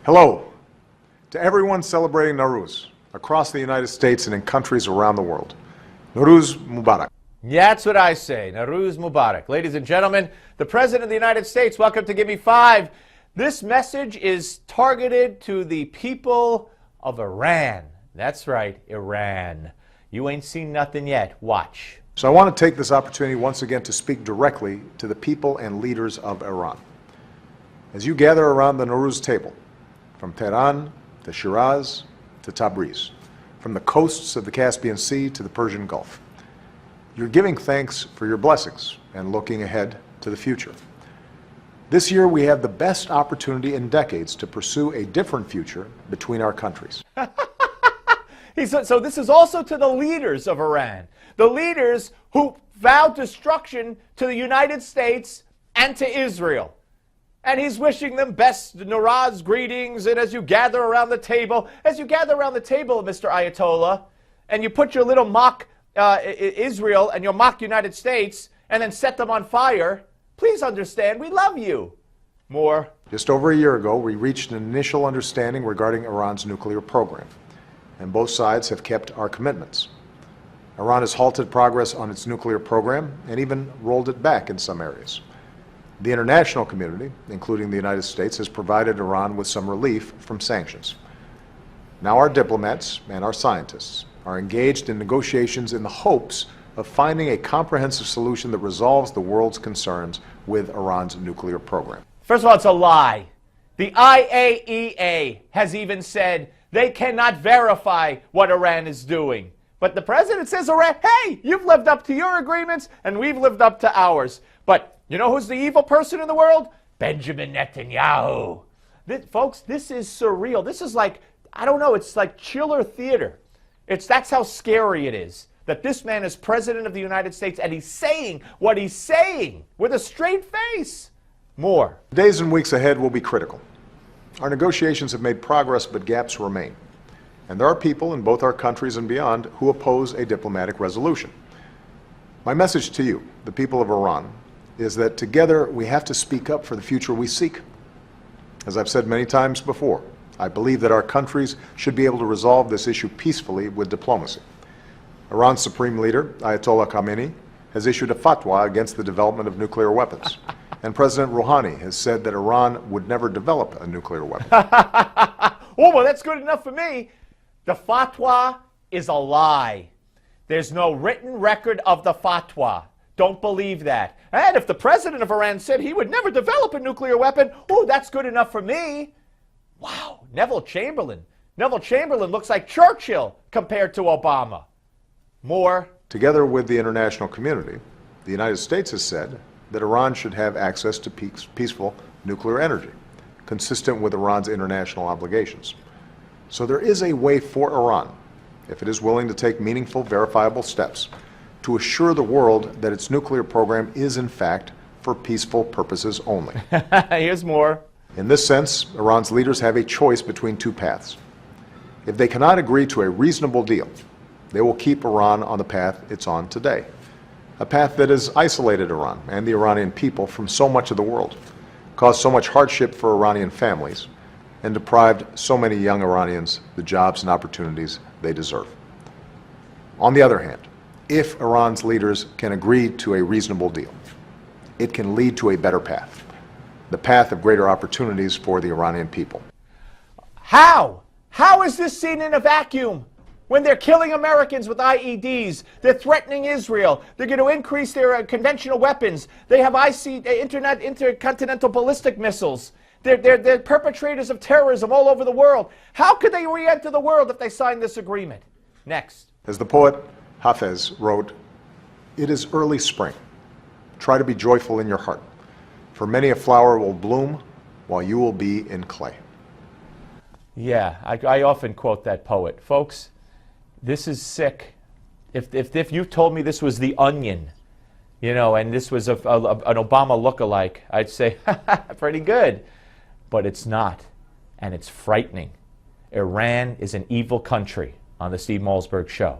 Hello to everyone celebrating Nowruz across the United States and in countries around the world. Nowruz Mubarak. Yeah, that's what I say. Nowruz Mubarak. Ladies and gentlemen, the President of the United States, welcome to Give Me Five. This message is targeted to the people of Iran. That's right, Iran. You ain't seen nothing yet. Watch. So I want to take this opportunity once again to speak directly to the people and leaders of Iran. As you gather around the Nowruz table, from Tehran to Shiraz to Tabriz, from the coasts of the Caspian Sea to the Persian Gulf, you're giving thanks for your blessings and looking ahead to the future. This year we have the best opportunity in decades to pursue a different future between our countries. So this is also to the leaders of Iran, the leaders who vowed destruction to the United States and to Israel. And he's wishing them best Nowruz greetings, and as you gather around the table, Mr. Ayatollah, and you put your little mock Israel and your mock United States and then set them on fire, please understand, we love you. More. Just over a year ago, we reached an initial understanding regarding Iran's nuclear program, and both sides have kept our commitments. Iran has halted progress on its nuclear program and even rolled it back in some areas. The international community, including the United States, has provided Iran with some relief from sanctions. Now our diplomats and our scientists are engaged in negotiations in the hopes of finding a comprehensive solution that resolves the world's concerns with Iran's nuclear program. First of all, it's a lie. The IAEA has even said they cannot verify what Iran is doing. But the president says, Iran, hey, you've lived up to your agreements and we've lived up to ours. But you know who's the evil person in the world? Benjamin Netanyahu. Folks, this is surreal. This is like, I don't know, it's like chiller theater. That's how scary it is, that this man is president of the United States and he's saying what he's saying with a straight face. More. The days and weeks ahead will be critical. Our negotiations have made progress, but gaps remain. And there are people in both our countries and beyond who oppose a diplomatic resolution. My message to you, the people of Iran, is that together we have to speak up for the future we seek. As I've said many times before, I believe that our countries should be able to resolve this issue peacefully with diplomacy. Iran's supreme leader, Ayatollah Khamenei, has issued a fatwa against the development of nuclear weapons. And President Rouhani has said that Iran would never develop a nuclear weapon. Oh, well, that's good enough for me. The fatwa is a lie. There's no written record of the fatwa. Don't believe that. And if the president of Iran said he would never develop a nuclear weapon, oh, that's good enough for me. Wow, Neville Chamberlain. Neville Chamberlain looks like Churchill compared to Obama. More. Together with the international community, the United States has said that Iran should have access to peaceful nuclear energy, consistent with Iran's international obligations. So there is a way for Iran, if it is willing to take meaningful, verifiable steps, to assure the world that its nuclear program is, in fact, for peaceful purposes only. Here's more. In this sense, Iran's leaders have a choice between two paths. If they cannot agree to a reasonable deal, they will keep Iran on the path it's on today, a path that has isolated Iran and the Iranian people from so much of the world, caused so much hardship for Iranian families, and deprived so many young Iranians the jobs and opportunities they deserve. On the other hand, if Iran's leaders can agree to a reasonable deal, it can lead to a better path, the path of greater opportunities for the Iranian people. How? How is this seen in a vacuum? When they're killing Americans with IEDs, they're threatening Israel, they're going to increase their conventional weapons, they have intercontinental ballistic missiles, they're perpetrators of terrorism all over the world. How could they re-enter the world if they sign this agreement? Next. As the poet Hafez wrote, "It is early spring. Try to be joyful in your heart, for many a flower will bloom while you will be in clay." Yeah, I often quote that poet. Folks, this is sick. If you told me this was The Onion, you know, and this was an Obama lookalike, I'd say, pretty good. But it's not, and it's frightening. Iran is an evil country on the Steve Malzberg Show.